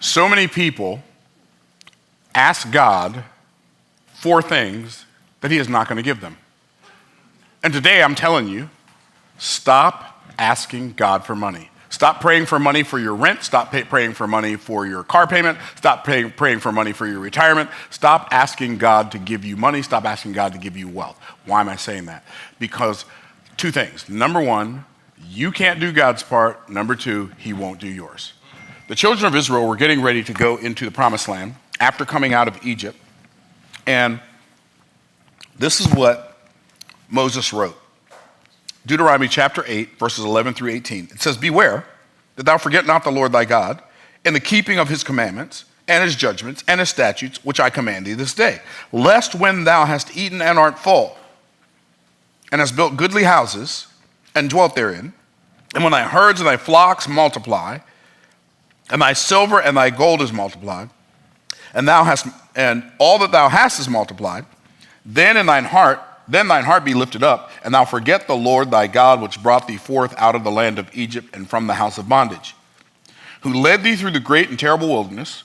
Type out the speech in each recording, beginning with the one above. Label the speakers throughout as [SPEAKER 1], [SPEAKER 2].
[SPEAKER 1] So many people ask God for things that he is not going to give them. And today I'm telling you, stop asking God for money. Stop praying for money for your rent. Stop praying for money for your car payment. Stop praying for money for your retirement. Stop asking God to give you money. Stop asking God to give you wealth. Why am I saying that? Because two things. Number one, you can't do God's part. Number two, he won't do yours. The children of Israel were getting ready to go into the promised land after coming out of Egypt. And this is what Moses wrote. Deuteronomy chapter 8, verses 11 through 18. It says, beware that thou forget not the Lord thy God in the keeping of his commandments and his judgments and his statutes, which I command thee this day, lest when thou hast eaten and art full, and hast built goodly houses and dwelt therein, and when thy herds and thy flocks multiply, and thy silver and thy gold is multiplied, and all that thou hast is multiplied, then thine heart be lifted up, and thou forget the Lord thy God, which brought thee forth out of the land of Egypt and from the house of bondage, who led thee through the great and terrible wilderness,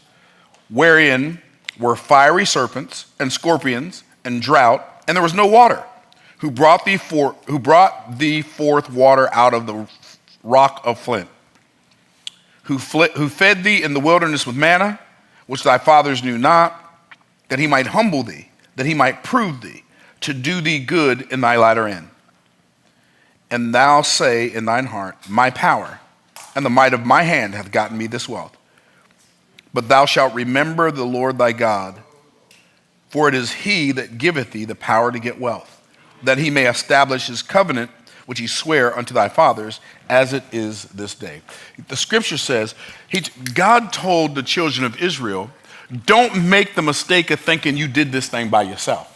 [SPEAKER 1] wherein were fiery serpents and scorpions and drought, and there was no water, who brought thee forth water out of the rock of flint, who fed thee in the wilderness with manna, which thy fathers knew not, that he might humble thee, that he might prove thee, to do thee good in thy latter end. And thou say in thine heart, my power and the might of my hand hath gotten me this wealth. But thou shalt remember the Lord thy God, for it is he that giveth thee the power to get wealth, that he may establish his covenant, which he sware unto thy fathers, as it is this day. The scripture says, God told the children of Israel, don't make the mistake of thinking you did this thing by yourself.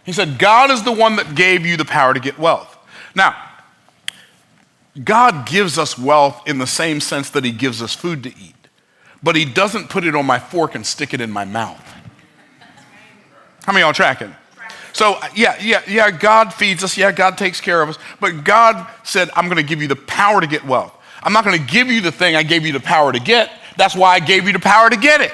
[SPEAKER 1] He said, God is the one that gave you the power to get wealth. Now, God gives us wealth in the same sense that he gives us food to eat, but he doesn't put it on my fork and stick it in my mouth. How many of y'all tracking? So, yeah, God feeds us. Yeah, God takes care of us. But God said, I'm going to give you the power to get wealth. I'm not going to give you the thing I gave you the power to get. That's why I gave you the power to get it.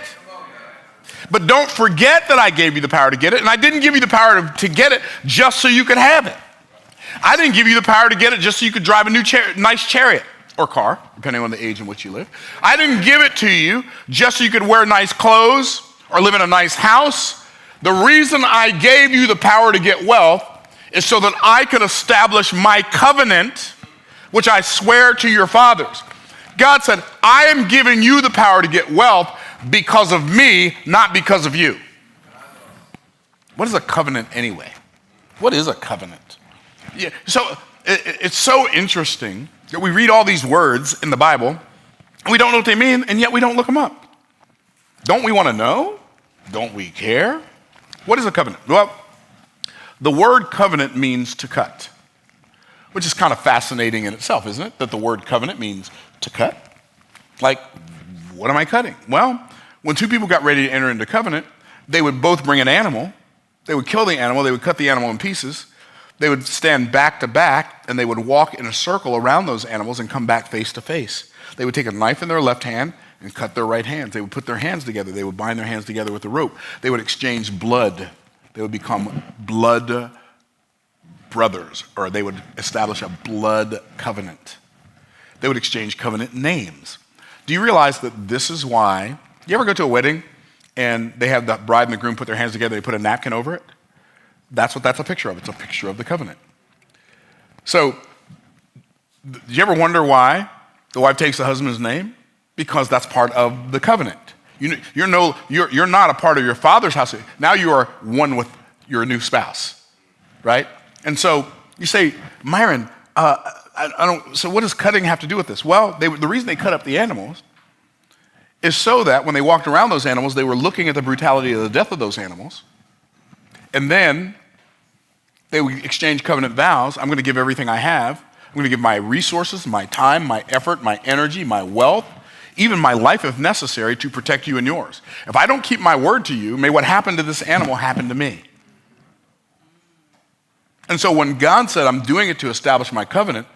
[SPEAKER 1] But don't forget that I gave you the power to get it, and I didn't give you the power to get it just so you could have it. I didn't give you the power to get it just so you could drive a nice chariot or car, depending on the age in which you live. I didn't give it to you just so you could wear nice clothes or live in a nice house. The reason I gave you the power to get wealth is so that I could establish my covenant, which I swear to your fathers. God said, I am giving you the power to get wealth because of me, not because of you. What is a covenant anyway? What is a covenant? Yeah, so it's so interesting that we read all these words in the Bible, and we don't know what they mean, and yet we don't look them up. Don't we want to know? Don't we care? What is a covenant? Well, the word covenant means to cut, which is kind of fascinating in itself, isn't it? That the word covenant means to cut. Like, what am I cutting? Well, when two people got ready to enter into covenant, they would both bring an animal. They would kill the animal. They would cut the animal in pieces. They would stand back to back, and they would walk in a circle around those animals and come back face to face. They would take a knife in their left hand and cut their right hands. They would put their hands together. They would bind their hands together with a rope. They would exchange blood. They would become blood brothers, or they would establish a blood covenant. They would exchange covenant names. Do you realize that this is why, you ever go to a wedding and they have the bride and the groom put their hands together, they put a napkin over it? That's what that's a picture of. It's a picture of the covenant. So, do you ever wonder why the wife takes the husband's name? Because that's part of the covenant. You're not a part of your father's house. Now you are one with your new spouse, right? And so you say, Myron, so what does cutting have to do with this? Well, the reason they cut up the animals is so that when they walked around those animals, they were looking at the brutality of the death of those animals. And then they would exchange covenant vows. I'm going to give everything I have. I'm going to give my resources, my time, my effort, my energy, my wealth, even my life if necessary, to protect you and yours. If I don't keep my word to you, may what happened to this animal happen to me. And so when God said, I'm doing it to establish my covenant,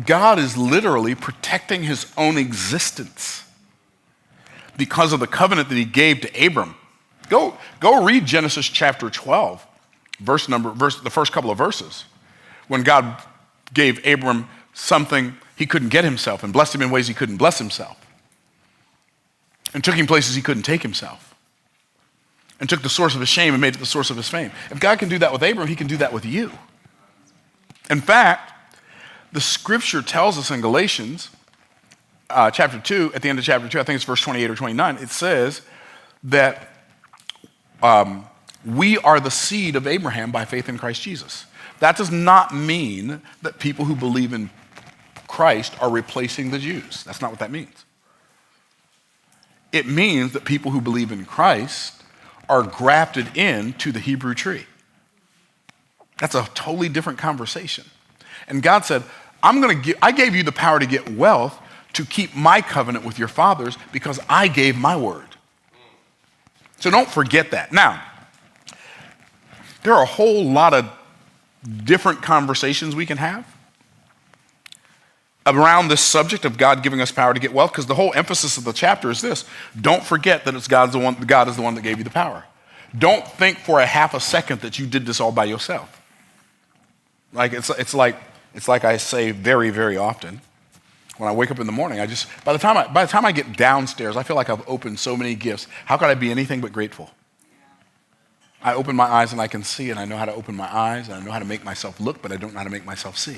[SPEAKER 1] God is literally protecting his own existence. because of the covenant that he gave to Abram. Go read Genesis chapter 12, the first couple of verses, when God gave Abram something he couldn't get himself and blessed him in ways he couldn't bless himself, and took him places he couldn't take himself, and took the source of his shame and made it the source of his fame. If God can do that with Abram, he can do that with you. In fact, the scripture tells us in Galatians chapter 2, at the end of chapter 2, I think it's verse 28 or 29, it says that we are the seed of Abraham by faith in Christ Jesus. That does not mean that people who believe in Christ are replacing the Jews. That's not what that means. It means that people who believe in Christ are grafted into the Hebrew tree. That's a totally different conversation. And God said, I gave you the power to get wealth to keep my covenant with your fathers because I gave my word. So don't forget that. Now, there are a whole lot of different conversations we can have around this subject of God giving us power to get wealth, because the whole emphasis of the chapter is this: don't forget that God is the one that gave you the power. Don't think for a half a second that you did this all by yourself. Like it's like I say very, very often. When I wake up in the morning, by the time I get downstairs, I feel like I've opened so many gifts. How could I be anything but grateful? I open my eyes and I can see, and I know how to open my eyes, and I know how to make myself look, but I don't know how to make myself see.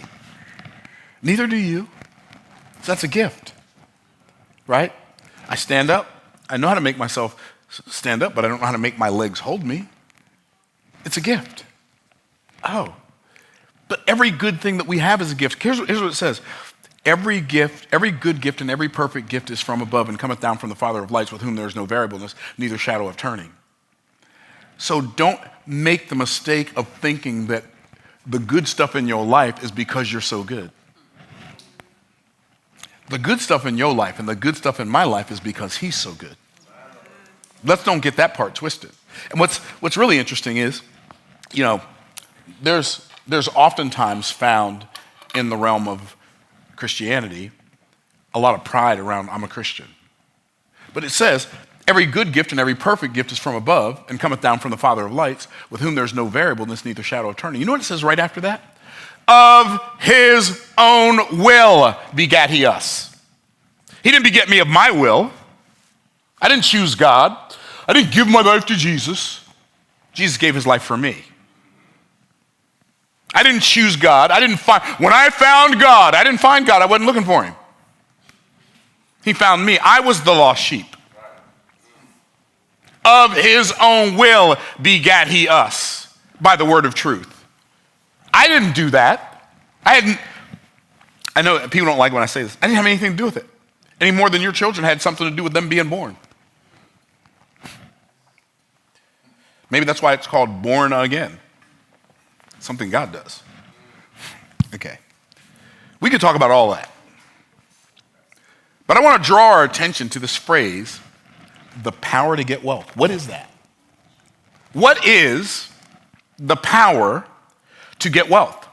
[SPEAKER 1] Neither do you. So that's a gift, right? I stand up. I know how to make myself stand up, but I don't know how to make my legs hold me. It's a gift. Oh, but every good thing that we have is a gift. Here's what it says. Every good gift and every perfect gift is from above and cometh down from the Father of lights, with whom there is no variableness, neither shadow of turning. So don't make the mistake of thinking that the good stuff in your life is because you're so good. The good stuff in your life and the good stuff in my life is because he's so good. Let's don't get that part twisted. And what's really interesting is, there's oftentimes found in the realm of Christianity a lot of pride around I'm a Christian. But it says, every good gift and every perfect gift is from above and cometh down from the Father of lights, with whom there's no variableness, neither shadow of turning. You know what it says right after that? Of his own will begat he us. He didn't beget me of my will. I didn't choose God. I didn't give my life to Jesus. Jesus gave his life for me. I didn't choose God. When I found God, I didn't find God. I wasn't looking for him. He found me. I was the lost sheep. Of his own will begat he us by the word of truth. I didn't do that. I know people don't like when I say this. I didn't have anything to do with it. Any more than your children had something to do with them being born. Maybe that's why it's called born again. Something God does. Okay. We could talk about all that. But I want to draw our attention to this phrase, the power to get wealth. What is that? What is the power to get wealth?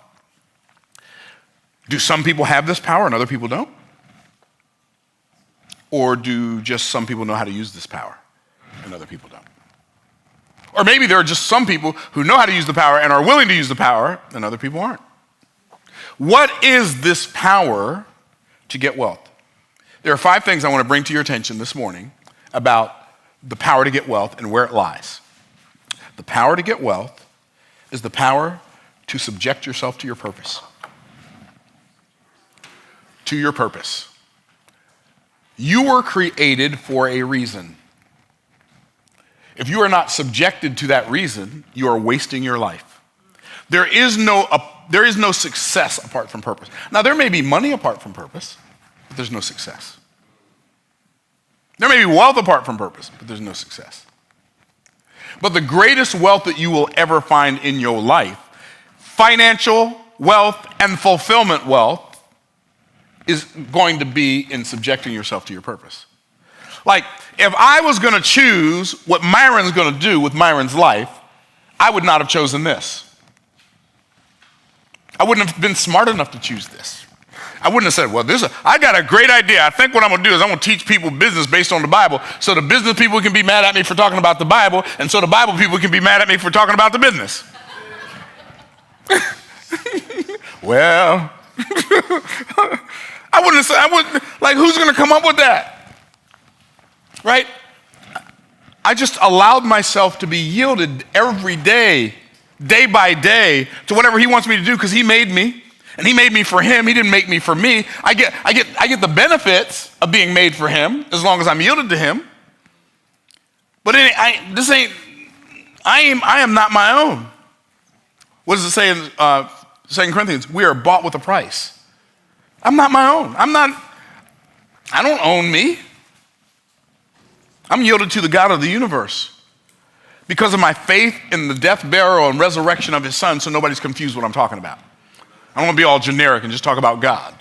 [SPEAKER 1] Do some people have this power and other people don't? Or do just some people know how to use this power and other people don't? Or maybe there are just some people who know how to use the power and are willing to use the power and other people aren't. What is this power to get wealth? There are 5 things I want to bring to your attention this morning about the power to get wealth and where it lies. The power to get wealth is the power to subject yourself to your purpose. To your purpose. You were created for a reason. If you are not subjected to that reason, you are wasting your life. There is no success apart from purpose. Now, there may be money apart from purpose, but there's no success. There may be wealth apart from purpose, but there's no success. But the greatest wealth that you will ever find in your life, financial wealth and fulfillment wealth, is going to be in subjecting yourself to your purpose. Like, if I was going to choose what Myron's going to do with Myron's life, I would not have chosen this. I wouldn't have been smart enough to choose this. I wouldn't have said, well, I got a great idea. I think what I'm going to do is I'm going to teach people business based on the Bible, so the business people can be mad at me for talking about the Bible, and so the Bible people can be mad at me for talking about the business. Well, who's going to come up with that? Right? I just allowed myself to be yielded every day by day, to whatever he wants me to do, because he made me. And he made me for him. He didn't make me for me. I get the benefits of being made for him as long as I'm yielded to him. But I am not my own. What does it say in 2 Corinthians? We are bought with a price. I'm not my own. I don't own me. I'm yielded to the God of the universe because of my faith in the death, burial, and resurrection of his son, so nobody's confused what I'm talking about. I don't want to be all generic and just talk about God.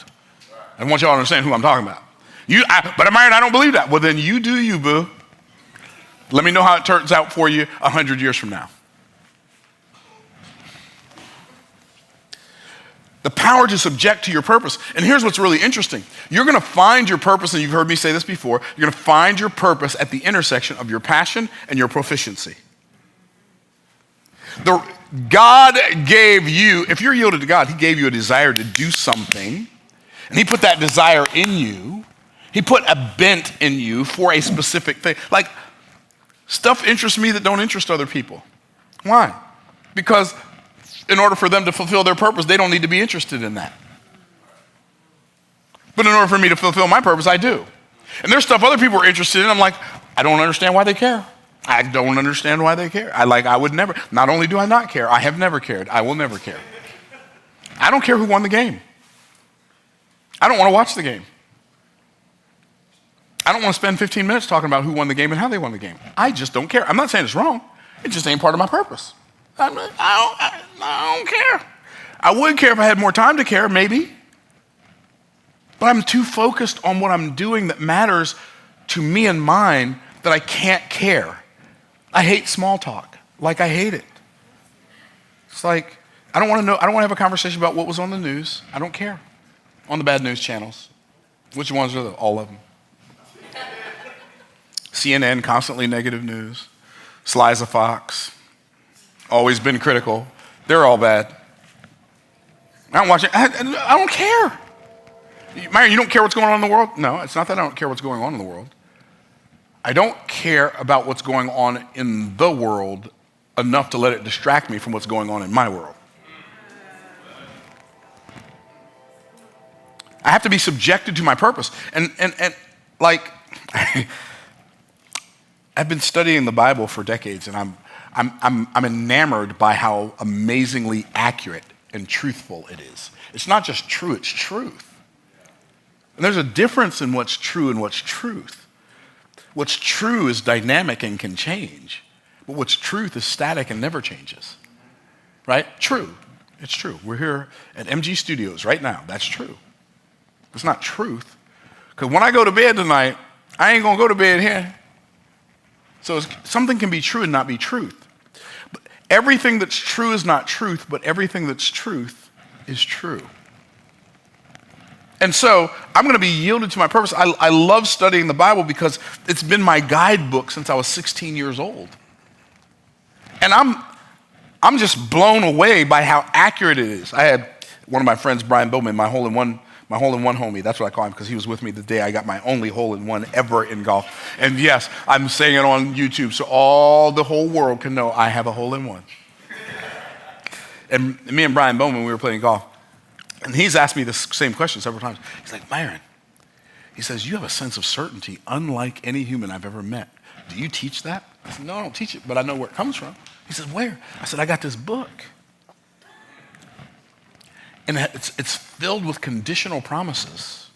[SPEAKER 1] I want y'all to understand who I'm talking about. But Myron, I don't believe that. Well, then you do you, boo. Let me know how it turns out for you 100 years from now. The power to subject to your purpose. And here's what's really interesting. You're going to find your purpose, and you've heard me say this before, you're going to find your purpose at the intersection of your passion and your proficiency. God gave you, if you're yielded to God, he gave you a desire to do something, and he put that desire in you. He put a bent in you for a specific thing. Like, stuff interests me that don't interest other people. Why? Because in order for them to fulfill their purpose, they don't need to be interested in that. But in order for me to fulfill my purpose, I do. And there's stuff other people are interested in. I'm like, I don't understand why they care. I don't understand why they care. I would never. Not only do I not care, I have never cared. I will never care. I don't care who won the game. I don't want to watch the game. I don't want to spend 15 minutes talking about who won the game and how they won the game. I just don't care. I'm not saying it's wrong. It just ain't part of my purpose. I don't care. I would care if I had more time to care, maybe. But I'm too focused on what I'm doing that matters to me and mine that I can't care. I hate small talk. Like, I hate it. It's like, I don't want to know. I don't want to have a conversation about what was on the news. I don't care. On the bad news channels. Which ones are they? All of them. CNN, constantly negative news. Sly's a fox. Always been critical. They're all bad. I don't watch it. I don't care. Myron, you don't care what's going on in the world? No, it's not that I don't care what's going on in the world. I don't care about what's going on in the world enough to let it distract me from what's going on in my world. I have to be subjected to my purpose. And like, I've been studying the Bible for decades, and I'm enamored by how amazingly accurate and truthful it is. It's not just true, it's truth. And there's a difference in what's true and what's truth. What's true is dynamic and can change, but what's truth is static and never changes, right? True, it's true. We're here at MG Studios right now. That's true. It's not truth, because when I go to bed tonight, I ain't gonna go to bed here. So something can be true and not be truth. But everything that's true is not truth, but everything that's truth is true. And so I'm going to be yielded to my purpose. I love studying the Bible because it's been my guidebook since I was 16 years old. And I'm just blown away by how accurate it is. I had one of my friends, Brian Bowman, my hole-in-one homie. That's what I call him, because he was with me the day I got my only hole-in-one ever in golf. And yes, I'm saying it on YouTube so the whole world can know I have a hole-in-one. And me and Brian Bowman, we were playing golf. And he's asked me the same question several times. He's like, Myron, he says, you have a sense of certainty unlike any human I've ever met. Do you teach that? I said, no, I don't teach it, but I know where it comes from. He said, where? I said, I got this book. And it's filled with conditional promises.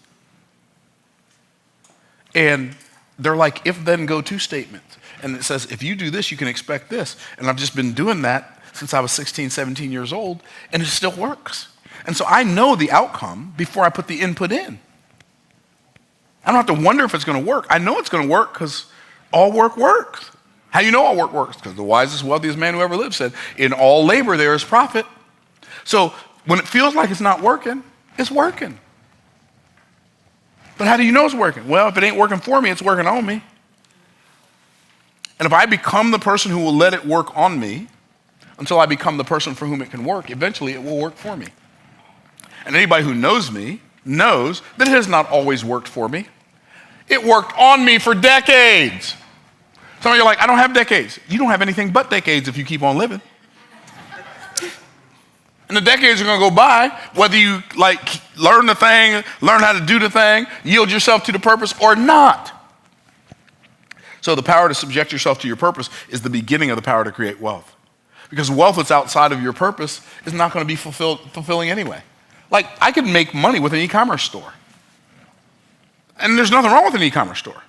[SPEAKER 1] And they're like if-then go-to statements. And it says, if you do this, you can expect this. And I've just been doing that since I was 16, 17 years old, and it still works. And so I know the outcome before I put the input in. I don't have to wonder if it's going to work. I know it's going to work because all work works. How do you know all work works? Because the wisest, wealthiest man who ever lived said, in all labor there is profit. So when it feels like it's not working, it's working. But how do you know it's working? Well, if it ain't working for me, it's working on me. And if I become the person who will let it work on me until I become the person for whom it can work, eventually it will work for me. And anybody who knows me knows that it has not always worked for me. It worked on me for decades. Some of you are like, I don't have decades. You don't have anything but decades if you keep on living. And the decades are going to go by, whether you learn the thing, learn how to do the thing, yield yourself to the purpose or not. So the power to subject yourself to your purpose is the beginning of the power to create wealth. Because wealth that's outside of your purpose is not going to be fulfilling anyway. Like, I could make money with an e-commerce store. And there's nothing wrong with an e-commerce store.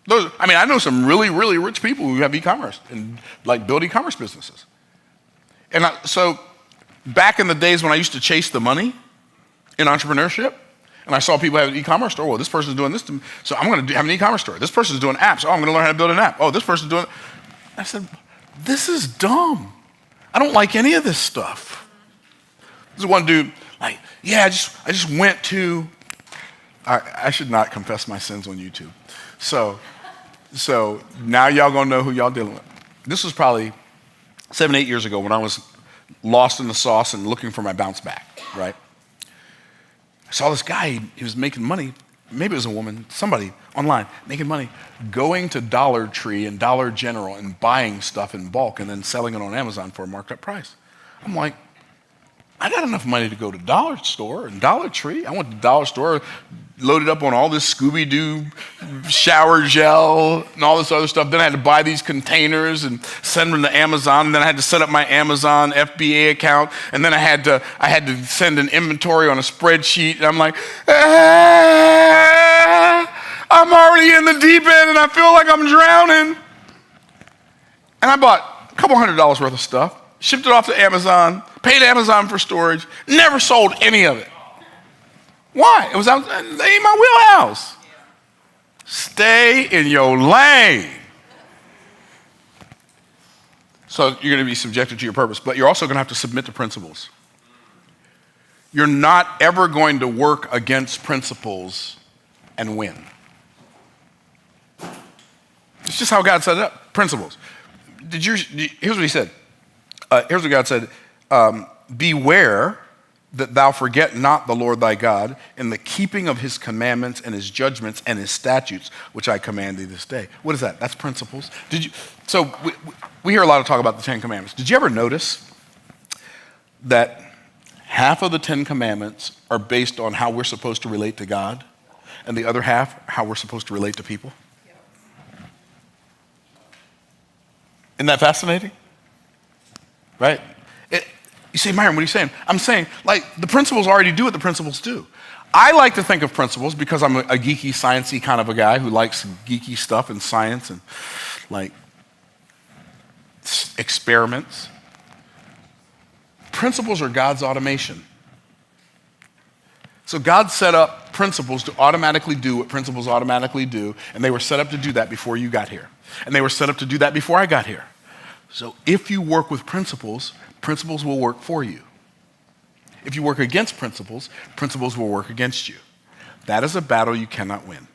[SPEAKER 1] I know some really, really rich people who have e-commerce and build e-commerce businesses. And so back in the days when I used to chase the money in entrepreneurship, and I saw people have an e-commerce store, well, this person's doing this to me, so I'm going to have an e-commerce store. This person's doing apps, oh, I'm going to learn how to build an app. Oh, this person's doing it. I said, this is dumb. I don't like any of this stuff. There's one dude, I just went to, I should not confess my sins on YouTube. So now y'all gonna know who y'all dealing with. This was probably 7-8 years ago when I was lost in the sauce and looking for my bounce back, right? I saw this guy, he was making money, maybe it was a woman, somebody online, making money, going to Dollar Tree and Dollar General and buying stuff in bulk and then selling it on Amazon for a marked up price. I'm like, I got enough money to go to Dollar Store and Dollar Tree. I went to Dollar Store, loaded up on all this Scooby-Doo shower gel and all this other stuff. Then I had to buy these containers and send them to Amazon. And then I had to set up my Amazon FBA account. And then I had to send an inventory on a spreadsheet. And I'm like, I'm already in the deep end and I feel like I'm drowning. And I bought a couple $100 worth of stuff, shipped it off to Amazon, paid Amazon for storage, never sold any of it. Why? They ain't my wheelhouse. Stay in your lane. So you're going to be subjected to your purpose, but you're also going to have to submit to principles. You're not ever going to work against principles and win. It's just how God set it up. Principles. Here's what he said. Here's what God said. Beware that thou forget not the Lord thy God in the keeping of his commandments and his judgments and his statutes, which I command thee this day. What is that? That's principles. So we hear a lot of talk about the 10 Commandments. Did you ever notice that half of the 10 Commandments are based on how we're supposed to relate to God, and the other half, how we're supposed to relate to people? Isn't that fascinating? Right? You say, Myron, what are you saying? I'm saying, the principles already do what the principles do. I like to think of principles because I'm a geeky, sciencey kind of a guy who likes geeky stuff and science and experiments. Principles are God's automation. So God set up principles to automatically do what principles automatically do, and they were set up to do that before you got here. And they were set up to do that before I got here. So if you work with principles, principles will work for you. If you work against principles, principles will work against you. That is a battle you cannot win.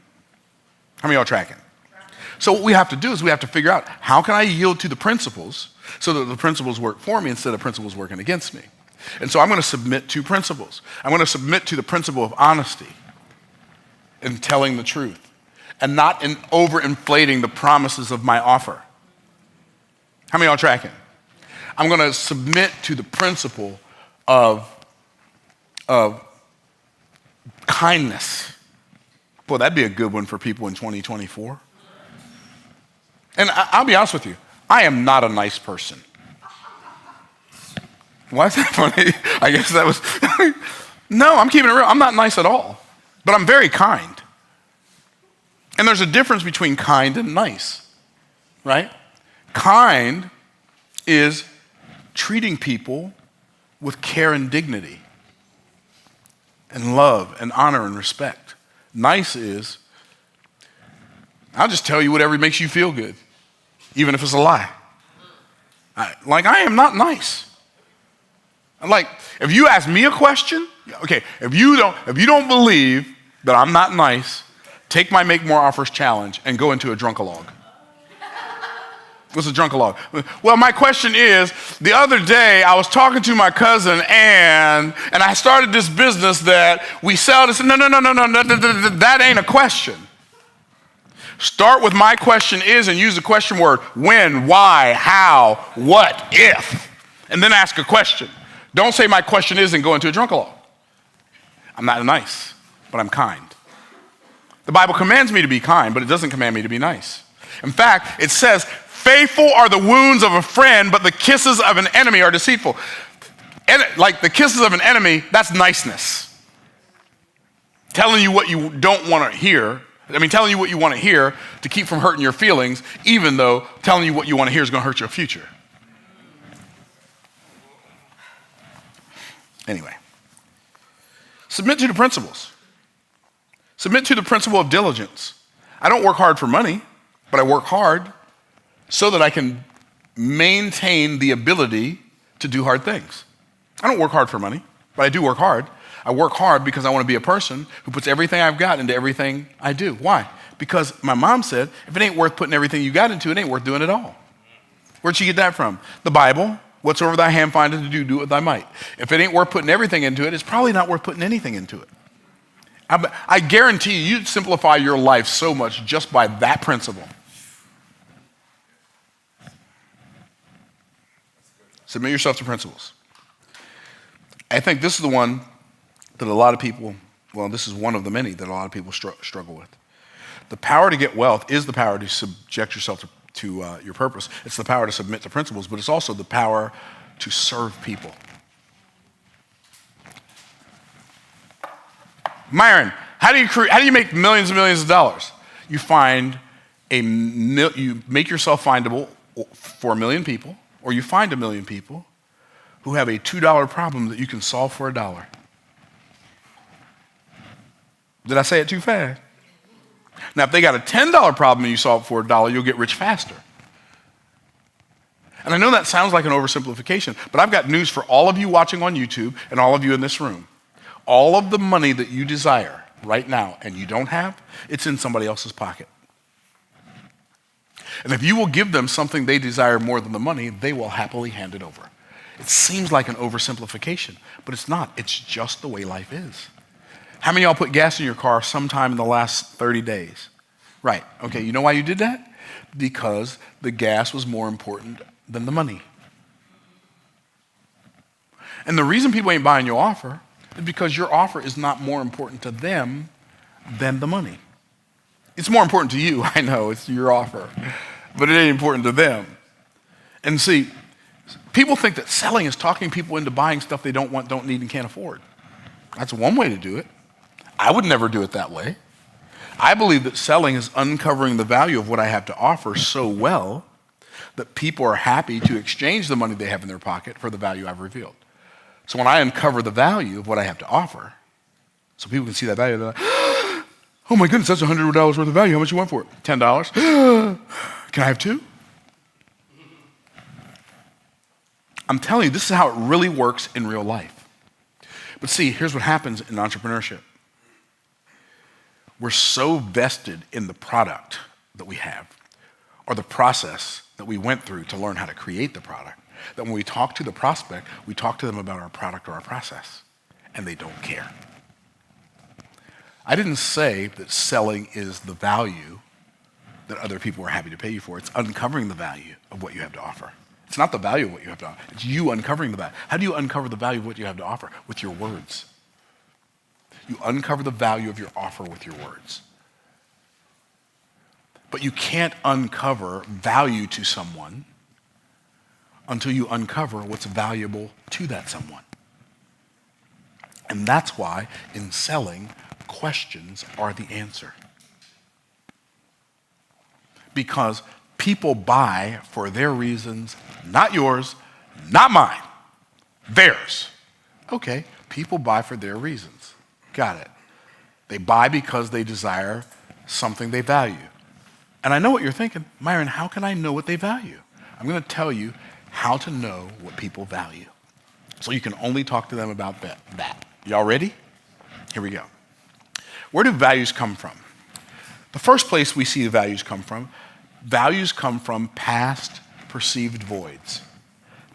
[SPEAKER 1] How many of y'all tracking? So what we have to do is we have to figure out, how can I yield to the principles so that the principles work for me instead of principles working against me? And so I'm going to submit to principles. I'm going to submit to the principle of honesty and telling the truth and not in overinflating the promises of my offer. How many of y'all tracking? I'm going to submit to the principle of kindness. Boy, that'd be a good one for people in 2024. And I'll be honest with you, I am not a nice person. Why is that funny? I guess that was, no, I'm keeping it real. I'm not nice at all, but I'm very kind. And there's a difference between kind and nice, right? Kind is treating people with care and dignity and love and honor and respect. Nice is, I'll just tell you whatever makes you feel good, even if it's a lie. I am not nice. If you ask me a question, okay, if you don't believe that I'm not nice, take my make more offers challenge and go into a drunkalog. What's a drunkalog? Well, my question is, the other day I was talking to my cousin and I started this business that we sell this. No, that ain't a question. Start with my question is and use the question word, when, why, how, what, if, and then ask a question. Don't say my question is and go into a drunkalog. I'm not nice, but I'm kind. The Bible commands me to be kind, but it doesn't command me to be nice. In fact, it says, faithful are the wounds of a friend, but the kisses of an enemy are deceitful. And like the kisses of an enemy, that's niceness. Telling you what you don't want to hear. Telling you what you want to hear to keep from hurting your feelings, even though telling you what you want to hear is going to hurt your future. Anyway, submit to the principles. Submit to the principle of diligence. I don't work hard for money, but I work hard so that I can maintain the ability to do hard things. I don't work hard for money, but I do work hard. I work hard because I want to be a person who puts everything I've got into everything I do. Why? Because my mom said, if it ain't worth putting everything you got into, it ain't worth doing it all. Where'd she get that from? The Bible. Whatsoever thy hand findeth to do, do it with thy might. If it ain't worth putting everything into it, it's probably not worth putting anything into it. I guarantee you'd simplify your life so much just by that principle. Submit yourself to principles. I think this is the one that a lot of people, well, this is one of the many that a lot of people struggle with. The power to get wealth is the power to subject yourself to your purpose. It's the power to submit to principles, but it's also the power to serve people. Myron, how do you make millions and millions of dollars? You make yourself findable for 1 million people, or you find 1 million people who have a $2 problem that you can solve for $1. Did I say it too fast? Now, if they got a $10 problem and you solve it for $1, you'll get rich faster. And I know that sounds like an oversimplification, but I've got news for all of you watching on YouTube and all of you in this room. All of the money that you desire right now and you don't have, it's in somebody else's pocket. And if you will give them something they desire more than the money, they will happily hand it over. It seems like an oversimplification, but it's not. It's just the way life is. How many of y'all put gas in your car sometime in the last 30 days? Right. Okay, you know why you did that? Because the gas was more important than the money. And the reason people ain't buying your offer is because your offer is not more important to them than the money. It's more important to you, I know, it's your offer, but it ain't important to them. And see, people think that selling is talking people into buying stuff they don't want, don't need, and can't afford. That's one way to do it. I would never do it that way. I believe that selling is uncovering the value of what I have to offer so well that people are happy to exchange the money they have in their pocket for the value I've revealed. So when I uncover the value of what I have to offer, so people can see that value, they're like, oh my goodness, that's $100 worth of value. How much you want for it? $10. Can I have two? I'm telling you, this is how it really works in real life. But see, here's what happens in entrepreneurship. We're so vested in the product that we have or the process that we went through to learn how to create the product that when we talk to the prospect, we talk to them about our product or our process, and they don't care. I didn't say that selling is the value that other people are happy to pay you for. It's uncovering the value of what you have to offer. It's not the value of what you have to offer. It's you uncovering the value. How do you uncover the value of what you have to offer? With your words. You uncover the value of your offer with your words. But you can't uncover value to someone until you uncover what's valuable to that someone. And that's why in selling, questions are the answer. Because people buy for their reasons, not yours, not mine, theirs. Okay, people buy for their reasons. Got it. They buy because they desire something they value. And I know what you're thinking, Myron, how can I know what they value? I'm going to tell you how to know what people value. So you can only talk to them about that. Y'all ready? Here we go. Where do values come from? The first place we see the values come from past perceived voids.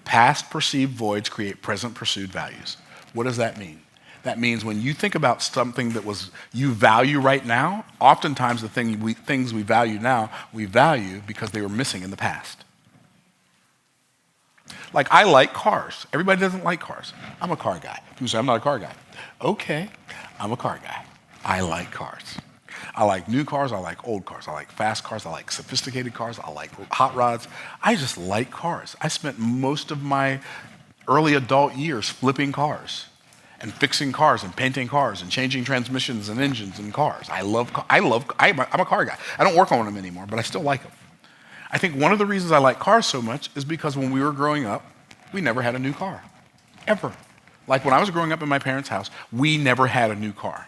[SPEAKER 1] Past perceived voids create present pursued values. What does that mean? That means when you think about something that you value right now, oftentimes the things we value now, we value because they were missing in the past. Like, I like cars. Everybody doesn't like cars. I'm a car guy. People say, I'm not a car guy. Okay, I'm a car guy. I like cars. I like new cars. I like old cars. I like fast cars. I like sophisticated cars. I like hot rods. I just like cars. I spent most of my early adult years flipping cars and fixing cars and painting cars and changing transmissions and engines in cars. I'm a car guy. I don't work on them anymore, but I still like them. I think one of the reasons I like cars so much is because when we were growing up, we never had a new car, ever. Like when I was growing up in my parents' house, we never had a new car.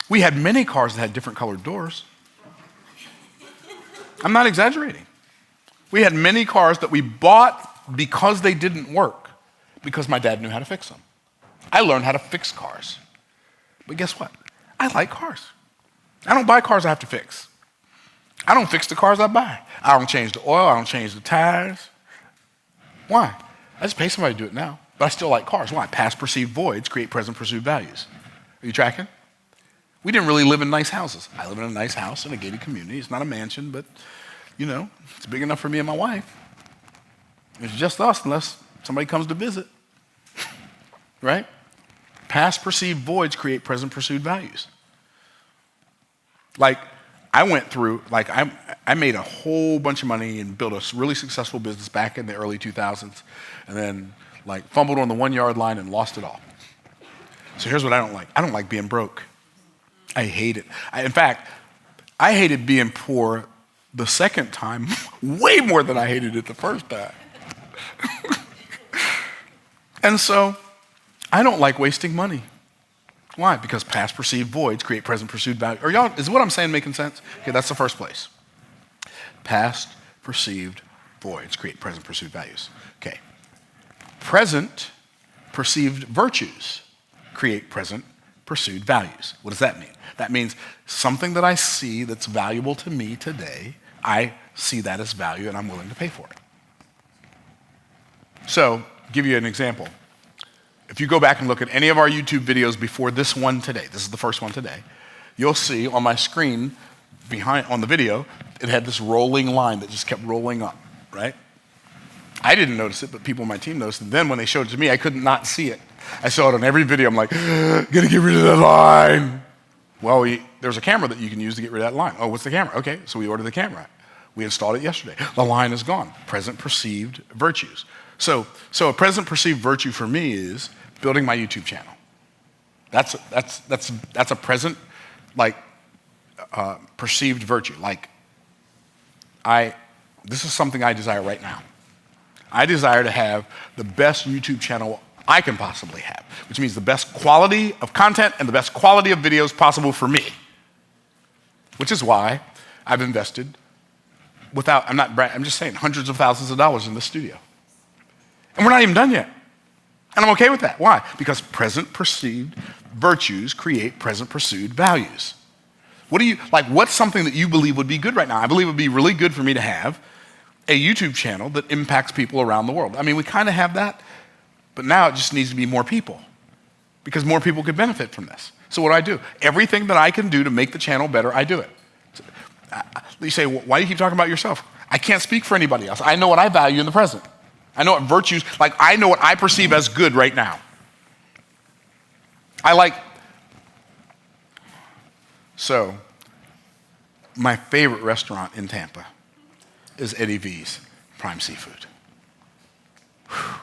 [SPEAKER 1] We had many cars that had different colored doors. I'm not exaggerating. We had many cars that we bought because they didn't work, because my dad knew how to fix them. I learned how to fix cars. But guess what? I like cars. I don't buy cars I have to fix. I don't fix the cars I buy. I don't change the oil. I don't change the tires. Why? I just pay somebody to do it now. But I still like cars. Why? Past perceived voids create present pursued values. Are you tracking? We didn't really live in nice houses. I live in a nice house in a gated community. It's not a mansion, but, it's big enough for me and my wife. It's just us unless somebody comes to visit. Right? Past perceived voids create present pursued values. Like, I made a whole bunch of money and built a really successful business back in the early 2000s, and then fumbled on the 1 yard line and lost it all. So here's what I don't like. I don't like being broke. I hate it. In fact, I hated being poor the second time way more than I hated it the first time. And so I don't like wasting money. Why? Because past perceived voids create present pursued value. Is what I'm saying making sense? Okay, that's the first place. Past perceived voids create present pursued values. Okay. Present perceived virtues create present pursued values. What does that mean? That means something that I see that's valuable to me today, I see that as value and I'm willing to pay for it. So, give you an example. If you go back and look at any of our YouTube videos before this one today, this is the first one today, you'll see on my screen on the video, it had this rolling line that just kept rolling up, right? I didn't notice it, but people on my team noticed. And then when they showed it to me, I could not see it. I saw it on every video. I'm like, gotta get rid of that line. Well, there's a camera that you can use to get rid of that line. Oh, what's the camera? Okay, so we ordered the camera. We installed it yesterday. The line is gone. Present perceived virtues. So a present perceived virtue for me is building my YouTube channel. That's a present perceived virtue. This is something I desire right now. I desire to have the best YouTube channel I can possibly have, which means the best quality of content and the best quality of videos possible for me. Which is why I've invested I'm just saying hundreds of thousands of dollars in the studio. And we're not even done yet. And I'm okay with that. Why? Because present perceived virtues create present pursued values. What's something that you believe would be good right now? I believe it would be really good for me to have a YouTube channel that impacts people around the world. I mean, we kind of have that, but now it just needs to be more people because more people could benefit from this. So what do? Everything that I can do to make the channel better, I do it. You say, well, why do you keep talking about yourself? I can't speak for anybody else. I know what I value in the present. I know what virtues, I know what I perceive as good right now. So, my favorite restaurant in Tampa is Eddie V's Prime Seafood. Whew.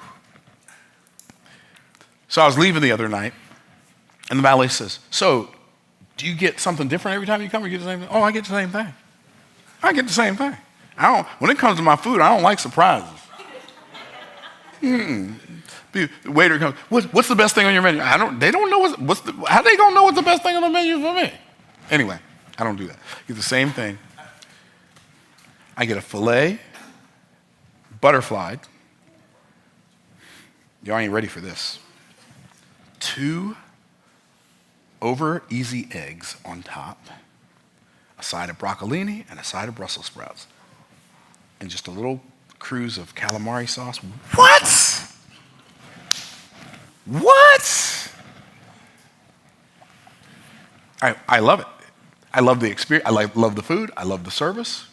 [SPEAKER 1] So I was leaving the other night, and the valet says, so, do you get something different every time you come or you get the same thing? Oh, I get the same thing. I get the same thing. When it comes to my food, I don't like surprises. The waiter comes, what's the best thing on your menu? They don't know how they gonna know what's the best thing on the menu for me? Anyway, I don't do that. I get the same thing. I get a filet, butterflied. Y'all ain't ready for this. 2 over easy eggs on top, a side of broccolini, and a side of Brussels sprouts. And just a little cruise of calamari sauce. What? What? I love it. I love the experience. I love the food. I love the service.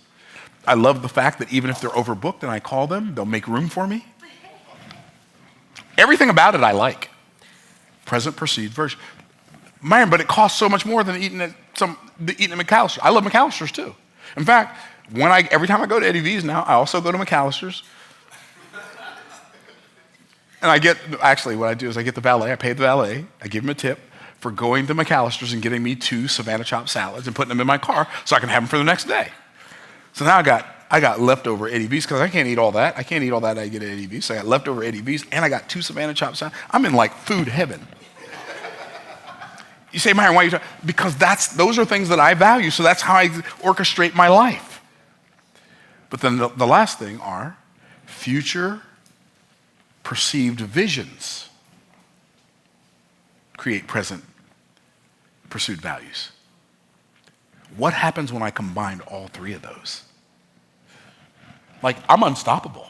[SPEAKER 1] I love the fact that even if they're overbooked and I call them, they'll make room for me. Everything about it I like. Present perceived version. Myron, but it costs so much more than eating at McAllister's. I love McAllister's too. In fact, every time I go to Eddie V's now, I also go to McAllister's. And what I do is I get the valet, I pay the valet, I give him a tip for going to McAllister's and getting me 2 Savannah chopped salads and putting them in my car so I can have them for the next day. So now I got leftover Eddie V's because I can't eat all that. I can't eat all that I get at Eddie V's. So I got leftover Eddie V's and I got 2 Savannah chopped salads. I'm in like food heaven. You say, Myron, why are you talking? Because those are things that I value, so that's how I orchestrate my life. But then the last thing are future perceived visions create present pursued values. What happens when I combine all 3 of those? Like, I'm unstoppable.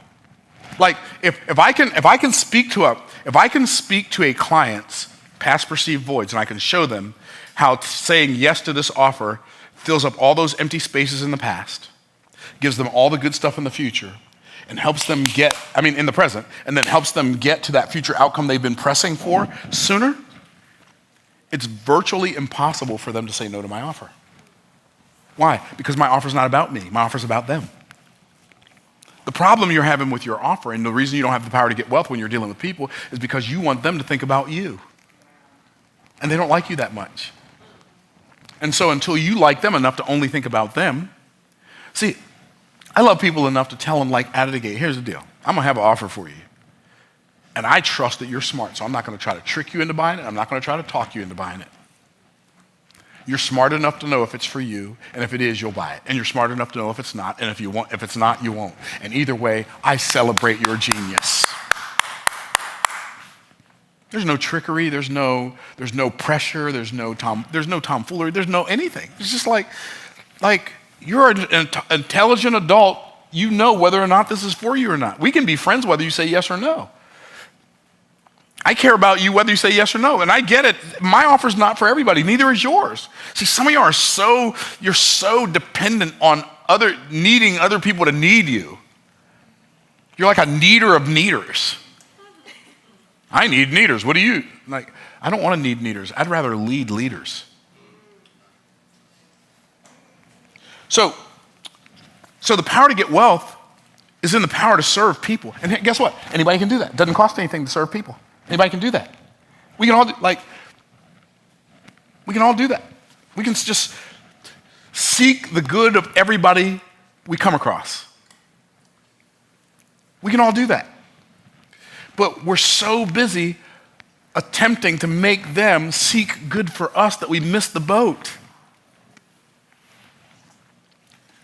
[SPEAKER 1] Like, if I can speak to a client's past perceived voids, and I can show them how saying yes to this offer fills up all those empty spaces in the past, gives them all the good stuff in the future, and helps them in the present, and then helps them get to that future outcome they've been pressing for sooner, it's virtually impossible for them to say no to my offer. Why? Because my offer's not about me. My offer's about them. The problem you're having with your offer, and the reason you don't have the power to get wealth when you're dealing with people, is because you want them to think about you. And they don't like you that much. And so until you like them enough to only think about them, see, I love people enough to tell them, like, out of the gate, here's the deal. I'm going to have an offer for you. And I trust that you're smart, so I'm not going to try to trick you into buying it. I'm not going to try to talk you into buying it. You're smart enough to know if it's for you, and if it is, you'll buy it. And you're smart enough to know if it's not, and if it's not, you won't. And either way, I celebrate your genius. There's no trickery, there's no pressure, there's no tomfoolery, there's no anything. It's just like you're an intelligent adult, you know whether or not this is for you or not. We can be friends whether you say yes or no. I care about you whether you say yes or no, and I get it. My offer's not for everybody, neither is yours. See, some of you you're so dependent on needing other people to need you. You're like a needer of needers. I need needers. What do you? Like, I don't want to need needers. I'd rather lead leaders. So the power to get wealth is in the power to serve people. And guess what? Anybody can do that. It doesn't cost anything to serve people. Anybody can do that. We can all do that. We can just seek the good of everybody we come across. We can all do that. But we're so busy attempting to make them seek good for us that we miss the boat.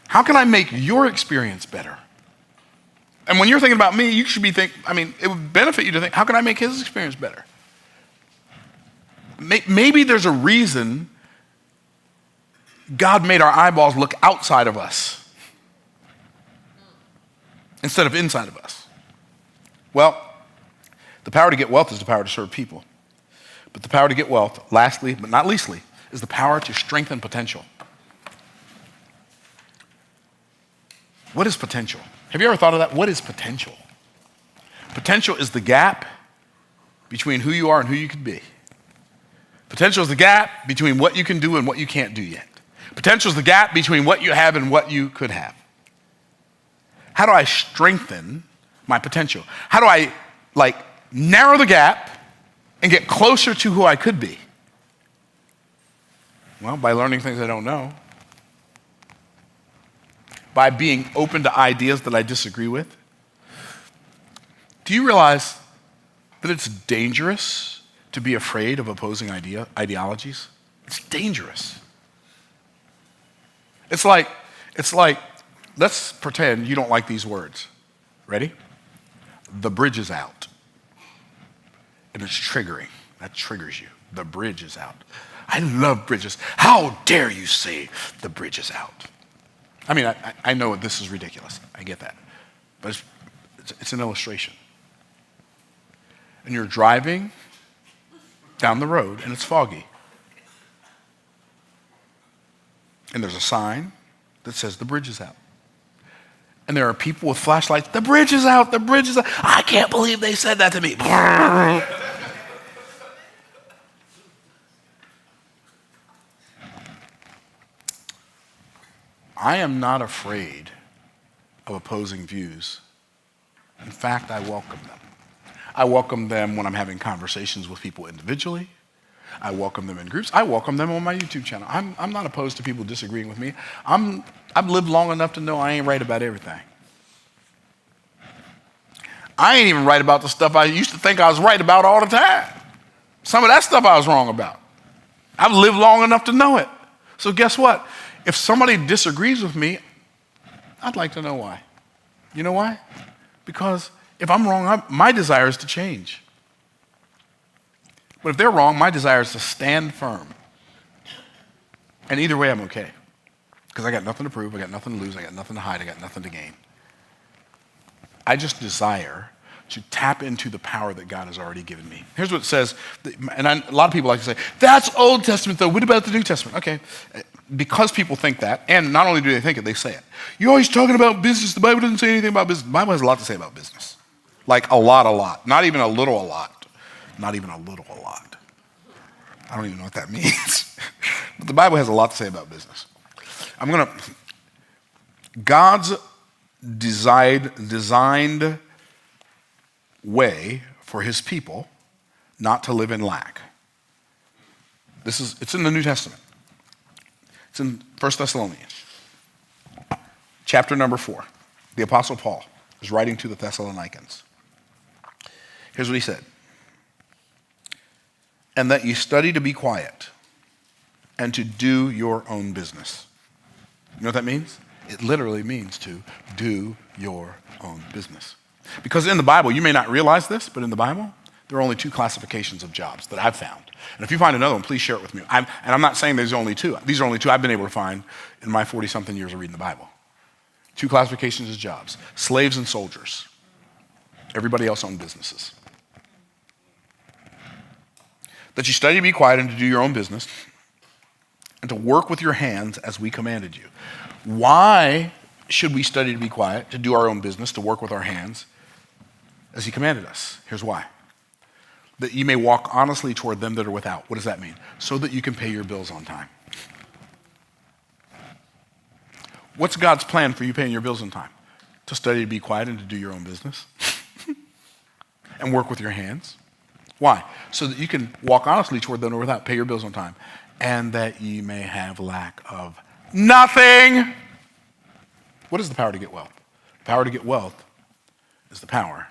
[SPEAKER 1] How can I make your experience better? And when you're thinking about me, you should be it would benefit you to think, how can I make his experience better? Maybe there's a reason God made our eyeballs look outside of us instead of inside of us. Well, the power to get wealth is the power to serve people. But the power to get wealth, lastly, but not leastly, is the power to strengthen potential. What is potential? Have you ever thought of that? What is potential? Potential is the gap between who you are and who you could be. Potential is the gap between what you can do and what you can't do yet. Potential is the gap between what you have and what you could have. How do I strengthen my potential? How do I narrow the gap and get closer to who I could be? Well, by learning things I don't know. By being open to ideas that I disagree with. Do you realize that it's dangerous to be afraid of opposing ideologies? It's dangerous. It's like, let's pretend you don't like these words. Ready? The bridge is out. And it's triggering. That triggers you. The bridge is out. I love bridges. How dare you say the bridge is out? I mean, I know this is ridiculous. I get that. But it's an illustration. And you're driving down the road and it's foggy. And there's a sign that says the bridge is out. And there are people with flashlights, the bridge is out, the bridge is out. I can't believe they said that to me. I am not afraid of opposing views. In fact, I welcome them. I welcome them when I'm having conversations with people individually. I welcome them in groups. I welcome them on my YouTube channel. I'm not opposed to people disagreeing with me. I've lived long enough to know I ain't right about everything. I ain't even right about the stuff I used to think I was right about all the time. Some of that stuff I was wrong about. I've lived long enough to know it. So guess what? If somebody disagrees with me, I'd like to know why. You know why? Because if I'm wrong, my desire is to change. But if they're wrong, my desire is to stand firm. And either way, I'm okay. Because I got nothing to prove, I got nothing to lose, I got nothing to hide, I got nothing to gain. I just desire to tap into the power that God has already given me. Here's what it says, and a lot of people like to say, that's Old Testament though, what about the New Testament? Okay, because people think that, and not only do they think it, they say it. You're always talking about business, the Bible doesn't say anything about business. The Bible has a lot to say about business. Like a lot. Not even a little a lot. Not even a little a lot. I don't even know what that means. But the Bible has a lot to say about business. God's designed way for his people not to live in lack. It's in the New Testament. It's in 1 Thessalonians, chapter number 4. The Apostle Paul is writing to the Thessalonians. Here's what he said. And that you study to be quiet and to do your own business. You know what that means? It literally means to do your own business. Because in the Bible, you may not realize this, but in the Bible, there are only 2 classifications of jobs that I've found. And if you find another one, please share it with me. I'm not saying there's only 2. These are only 2 I've been able to find in my 40-something years of reading the Bible. 2 classifications of jobs, slaves and soldiers. Everybody else owned businesses. That you study to be quiet and to do your own business and to work with your hands as we commanded you. Why should we study to be quiet, to do our own business, to work with our hands as he commanded us? Here's why. That you may walk honestly toward them that are without. What does that mean? So that you can pay your bills on time. What's God's plan for you paying your bills on time? To study to be quiet and to do your own business and work with your hands. Why? So that you can walk honestly toward them that are without, pay your bills on time, and that ye may have lack of nothing. What is the power to get wealth? The power to get wealth is the power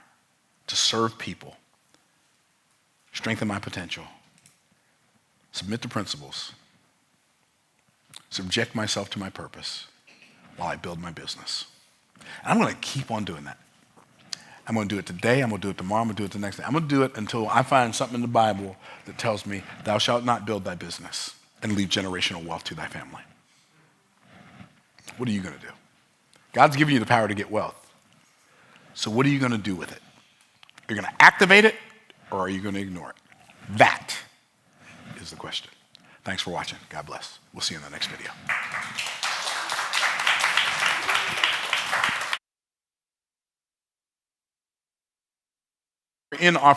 [SPEAKER 1] to serve people, strengthen my potential, submit to principles, subject myself to my purpose while I build my business. And I'm going to keep on doing that. I'm going to do it today, I'm going to do it tomorrow, I'm going to do it the next day. I'm going to do it until I find something in the Bible that tells me, thou shalt not build thy business and leave generational wealth to thy family. What are you going to do? God's giving you the power to get wealth. So what are you going to do with it? You're going to activate it, or are you going to ignore it? That is the question. Thanks for watching. God bless. We'll see you in the next video. In offer